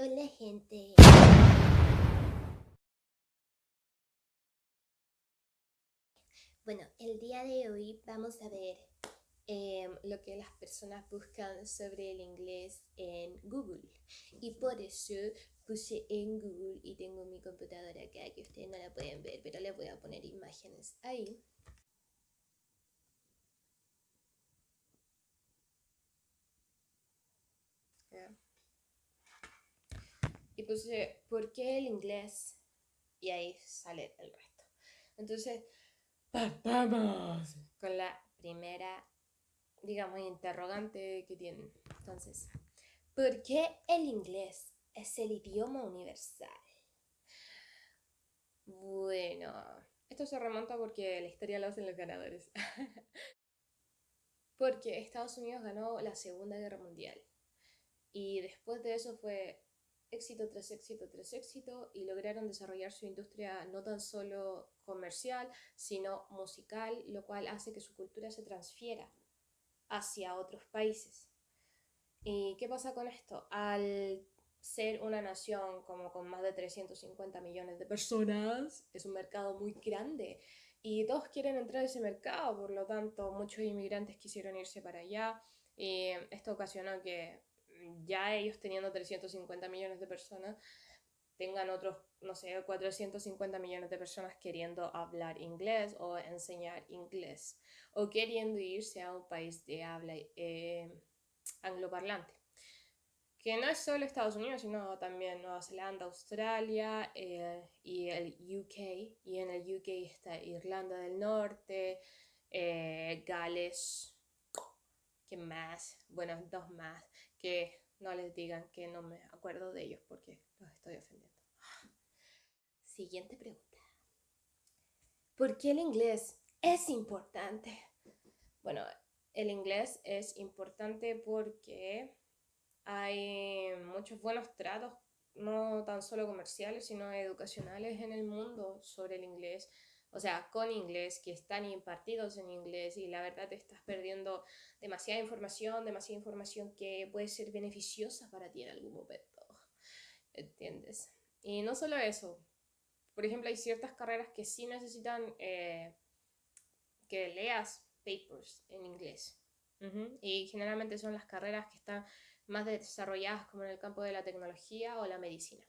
Hola gente. Bueno, el día de hoy vamos a ver lo que las personas buscan sobre el inglés en Google. Y por eso puse en Google y tengo mi computadora acá que ustedes no la pueden ver, pero les voy a poner imágenes ahí. ¿Ya? Y puse, ¿por qué el inglés? Y ahí sale el resto. Entonces, vamos con la primera, digamos, interrogante que tienen. Entonces, ¿por qué el inglés es el idioma universal? Bueno, esto se remonta porque la historia lo hacen los ganadores. Porque Estados Unidos ganó la Segunda Guerra Mundial. Y después de eso fue éxito tras éxito tras éxito y lograron desarrollar su industria no tan solo comercial, sino musical, lo cual hace que su cultura se transfiera hacia otros países. ¿Y qué pasa con esto? Al ser una nación como con más de 350 millones de personas, es un mercado muy grande y todos quieren entrar a ese mercado, por lo tanto muchos inmigrantes quisieron irse para allá y esto ocasionó que ya ellos teniendo 350 millones de personas tengan otros, no sé, 450 millones de personas queriendo hablar inglés o enseñar inglés o queriendo irse a un país de habla angloparlante, que no es solo Estados Unidos, sino también Nueva Zelanda, Australia y el UK. Y en el UK está Irlanda del Norte, Gales, ¿qué más? Bueno, dos más, que no les digan que no me acuerdo de ellos porque los estoy ofendiendo. Siguiente pregunta. ¿Por qué el inglés es importante? Bueno, el inglés es importante porque hay muchos buenos tratos, no tan solo comerciales, sino educacionales en el mundo sobre el inglés, o sea, con inglés, que están impartidos en inglés y la verdad te estás perdiendo demasiada información que puede ser beneficiosa para ti en algún momento, ¿entiendes? Y no solo eso, por ejemplo, hay ciertas carreras que sí necesitan que leas papers en inglés. Y generalmente son las carreras que están más desarrolladas como en el campo de la tecnología o la medicina.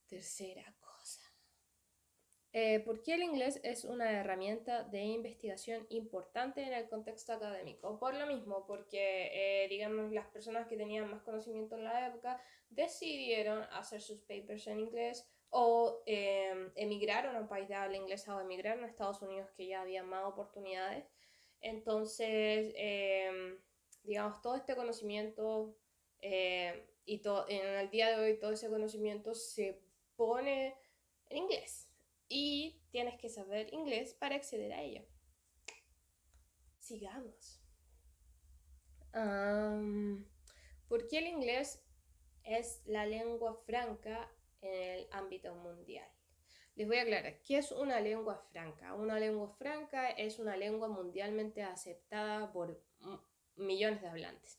Tercera cosa. ¿Por qué el inglés es una herramienta de investigación importante en el contexto académico? Por lo mismo, porque digamos las personas que tenían más conocimiento en la época decidieron hacer sus papers en inglés o emigraron a un país de habla inglesa o emigraron a Estados Unidos que ya había más oportunidades. Entonces, digamos, todo este conocimiento en el día de hoy todo ese conocimiento se pone en inglés y tienes que saber inglés para acceder a ello. Sigamos. Um, ¿Por qué el inglés es la lengua franca en el ámbito mundial? Les voy a aclarar, ¿qué es una lengua franca? Una lengua franca es una lengua mundialmente aceptada por millones de hablantes.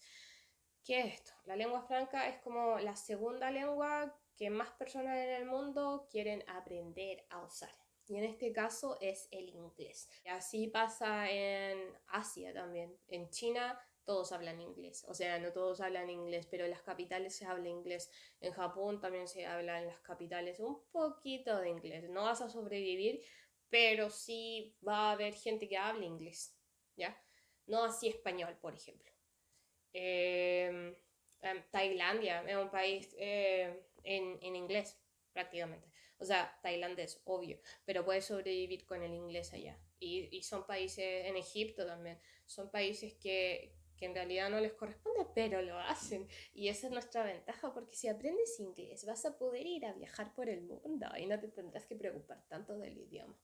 ¿Qué es esto? La lengua franca es como la segunda lengua que más personas en el mundo quieren aprender a usar. Y en este caso es el inglés. Y así pasa en Asia también. En China todos hablan inglés. O sea, no todos hablan inglés, pero en las capitales se habla inglés. En Japón también se habla en las capitales un poquito de inglés. No vas a sobrevivir, pero sí va a haber gente que hable inglés. ¿Ya? No así español, por ejemplo. Eh, Tailandia es un país en inglés, prácticamente. O sea, tailandés, obvio, pero puedes sobrevivir con el inglés allá. Y son países, en Egipto también, son países que en realidad no les corresponde, pero lo hacen. Y esa es nuestra ventaja, porque si aprendes inglés vas a poder ir a viajar por el mundo y no te tendrás que preocupar tanto del idioma.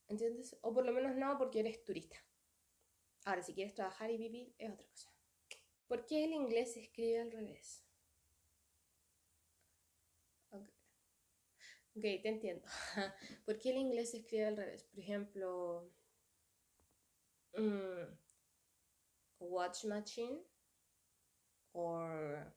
¿Entiendes? O por lo menos no porque eres turista. Ahora, si quieres trabajar y vivir, es otra cosa. ¿Por qué el inglés se escribe al revés? Ok, okay, te entiendo. ¿Por qué el inglés se escribe al revés? Por ejemplo, mm, watch machine or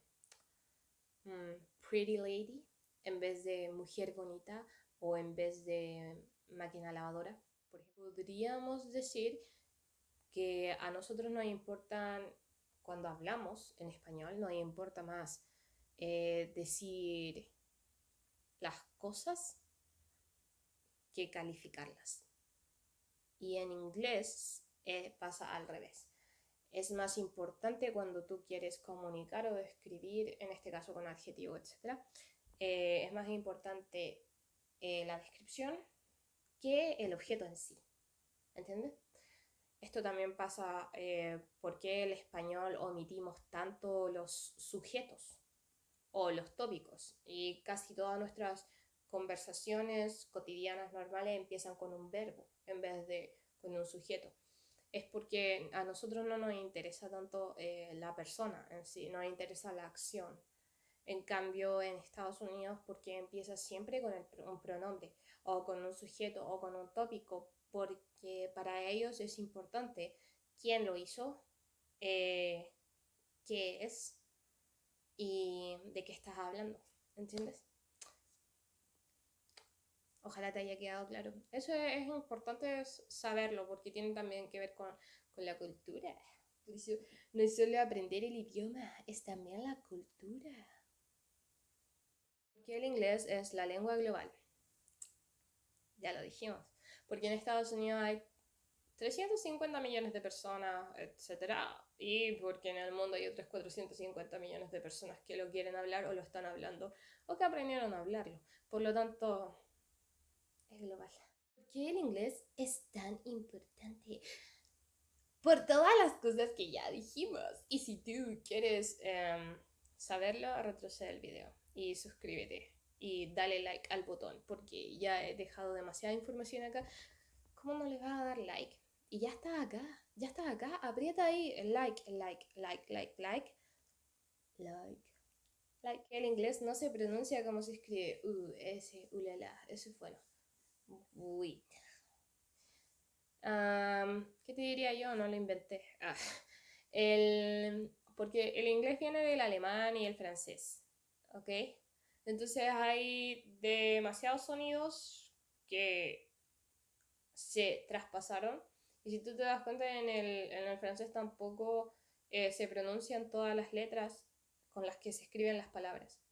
pretty lady en vez de mujer bonita o en vez de máquina lavadora. Por ejemplo, podríamos decir que a nosotros nos importan, cuando hablamos en español, nos importa más decir las cosas que calificarlas. Y en inglés pasa al revés. Es más importante cuando tú quieres comunicar o describir, en este caso con adjetivo, etc. Es más importante la descripción que el objeto en sí. ¿Entiendes? Esto también pasa porque el español omitimos tanto los sujetos o los tópicos y casi todas nuestras conversaciones cotidianas normales empiezan con un verbo en vez de con un sujeto. Es porque a nosotros no nos interesa tanto la persona en sí, nos interesa la acción. En cambio, en Estados Unidos, porque empieza siempre con un pronombre o con un sujeto o con un tópico, porque para ellos es importante quién lo hizo, qué es y de qué estás hablando, ¿entiendes? Ojalá te haya quedado claro. Eso es importante saberlo porque tiene también que ver con la cultura. Por eso no es solo aprender el idioma, es también la cultura. Porque el inglés es la lengua global. Ya lo dijimos. Porque en Estados Unidos hay 350 millones de personas, etcétera, y porque en el mundo hay otros 450 millones de personas que lo quieren hablar o lo están hablando o que aprendieron a hablarlo. Por lo tanto, es global. ¿Por qué el inglés es tan importante? Por todas las cosas que ya dijimos. Y si tú quieres saberlo, retrocede el video y suscríbete y dale like al botón porque ya he dejado demasiada información acá. ¿Cómo no le vas a dar like? Y ya está acá, aprieta ahí el like, like, like. El inglés no se pronuncia como se escribe S, la, la, eso es bueno. Uy. ¿Qué te diría yo? No lo inventé. Porque el inglés viene del alemán y el francés, ¿ok? Entonces hay demasiados sonidos que se traspasaron. Y si tú te das cuenta, en el francés tampoco se pronuncian todas las letras con las que se escriben las palabras.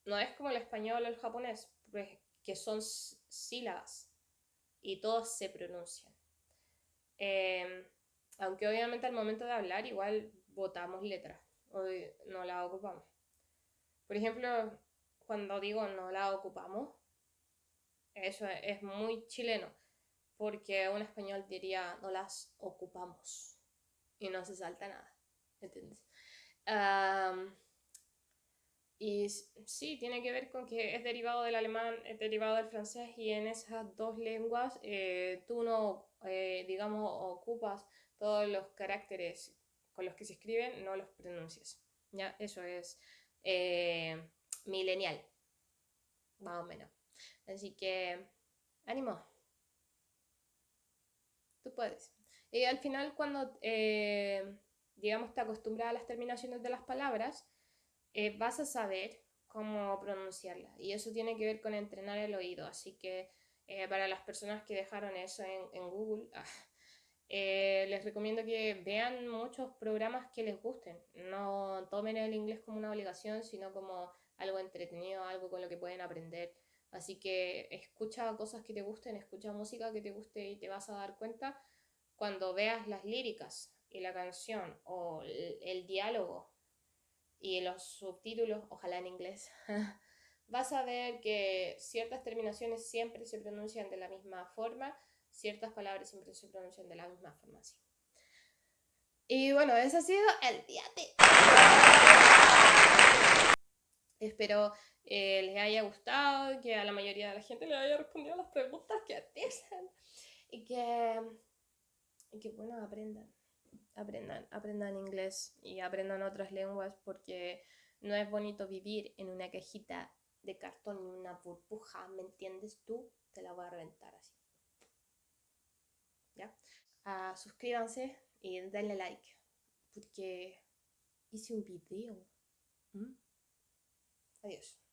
No es como el español o el japonés, pues, que son sílabas y todas se pronuncian. Aunque obviamente al momento de hablar igual botamos letras, hoy no las ocupamos. Por ejemplo, cuando digo no las ocupamos, eso es muy chileno, porque un español diría no las ocupamos y no se salta nada, ¿entiendes? Y sí, tiene que ver con que es derivado del alemán, es derivado del francés y en esas dos lenguas tú no, digamos, ocupas todos los caracteres con los que se escriben, no los pronuncias. ¿Ya? Eso es milenial, más o menos. Así que, ánimo, tú puedes. Y al final cuando, digamos, te acostumbras a las terminaciones de las palabras, vas a saber cómo pronunciarla. Y eso tiene que ver con entrenar el oído. Así que para las personas que dejaron eso en Google, les recomiendo que vean muchos programas que les gusten. No tomen el inglés como una obligación, sino como algo entretenido, algo con lo que pueden aprender. Así que escucha cosas que te gusten, escucha música que te guste y te vas a dar cuenta cuando veas las líricas y la canción o el diálogo y los subtítulos, ojalá en inglés, vas a ver que ciertas terminaciones siempre se pronuncian de la misma forma, ciertas palabras siempre se pronuncian de la misma forma. Sí. Y bueno, ese ha sido el día de... Espero les haya gustado, que a la mayoría de la gente le haya respondido las preguntas que hacen y que bueno, aprendan inglés y aprendan otras lenguas porque no es bonito vivir en una cajita de cartón y una burbuja, ¿me entiendes tú? Te la voy a reventar así. ¿Ya? Suscríbanse y denle like porque hice un video. ¿Mm? Adiós.